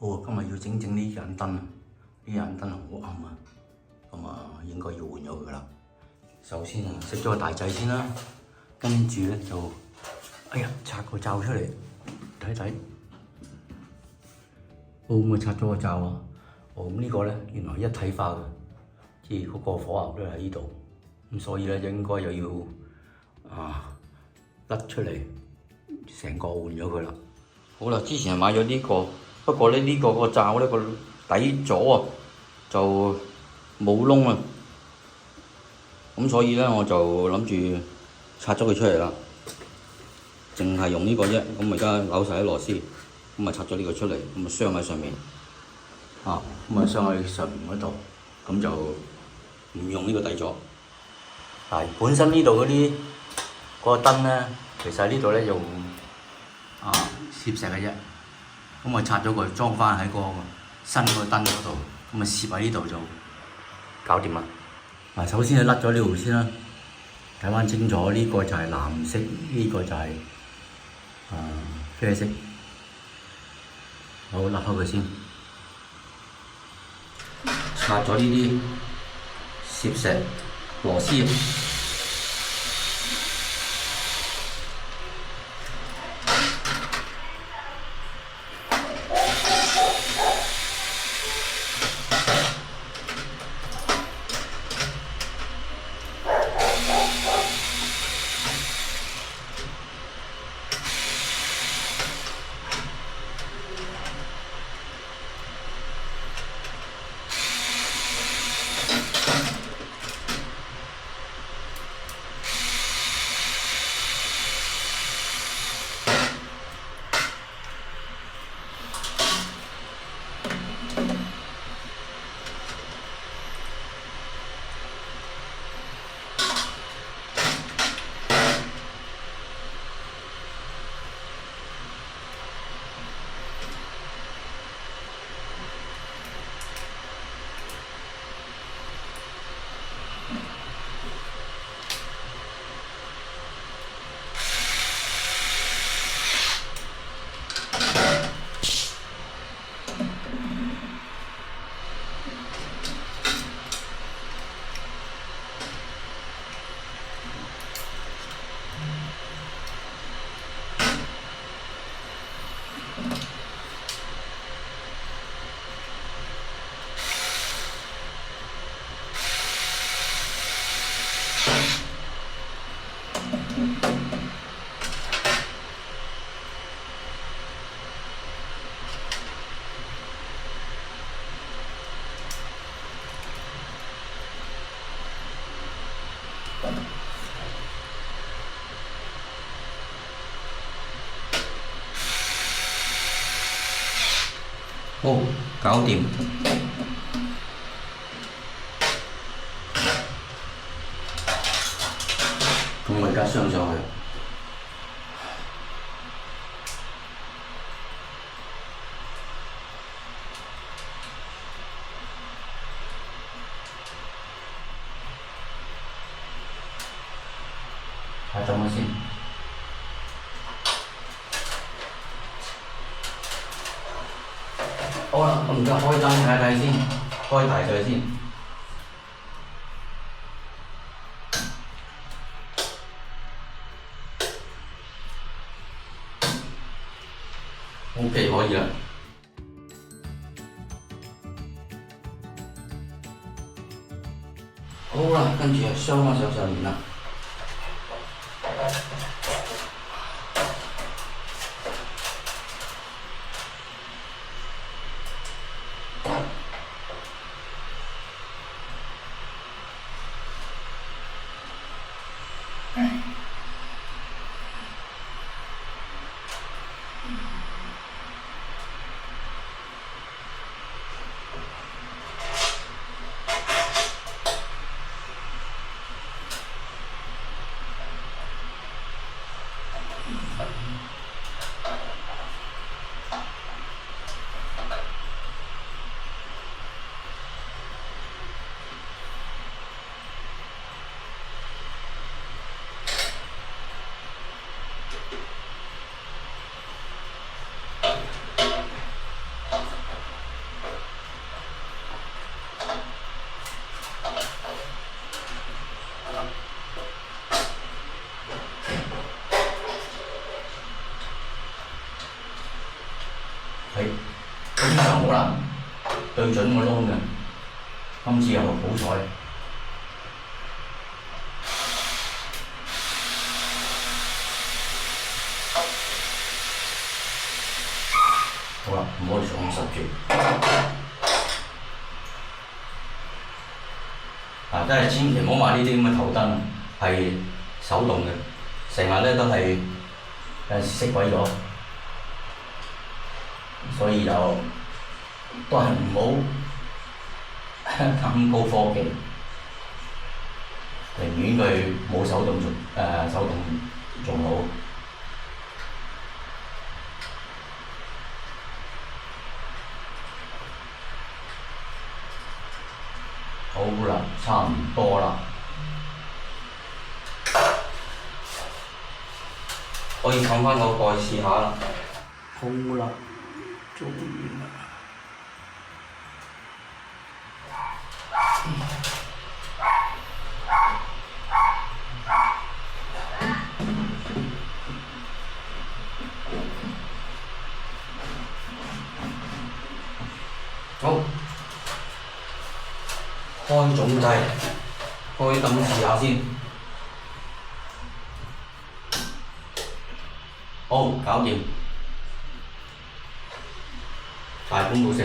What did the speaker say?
好，今日要整呢盞燈啊！呢盞燈好暗啊，咁應該要換咗佢啦。首先熄咗個大掣先啦，跟住咧就，哎呀，拆個罩出嚟睇睇。咁拆咗個罩啊！咁呢個咧原來一體化嘅，即係嗰個火牛都喺呢度，咁所以咧應該又要甩出嚟，成個換咗佢啦。好啦，之前買咗呢個，不過咧呢個罩咧個底座啊就冇窿啊，咁所以咧我就諗住拆咗佢出嚟啦，淨係用呢個啫。咁而家扭晒啲螺絲，咁啊拆咗呢個出嚟，咁啊鑲喺上面，咁啊鑲喺上面嗰度，咁就唔用呢個底座。但係本身呢度嗰啲個燈咧，其實呢度咧用攝石嘅啫，咁啊拆咗佢裝翻喺個新個燈嗰度，咁啊攝喺呢度就搞掂啦。嗱，首先就甩咗呢條先啦，睇翻清楚，呢個就係藍色，呢個就係啡色。好，甩開佢先，拆咗呢啲攝石螺絲。好，搞掂。咁我而家鑲上去。睇怎麼先？好啦，咁而家開燈睇睇先，開大佢先。OK， 可以啦。好啦，跟住鑲翻上面啦。非常好啦，對準個窿嘅，今次又好彩。好啦，唔好再咁實住。真係千祈唔好買呢啲咁嘅頭燈，係手動嘅，成日咧都係有陣時熄鬼咗，所以就都係唔好咁高科技，寧願佢冇手動手動仲好。好啦，差唔多啦，可以冚翻個蓋試下啦。好啦，做完啦。好。開總掣，開燈試下先。好，搞掂，大功告成。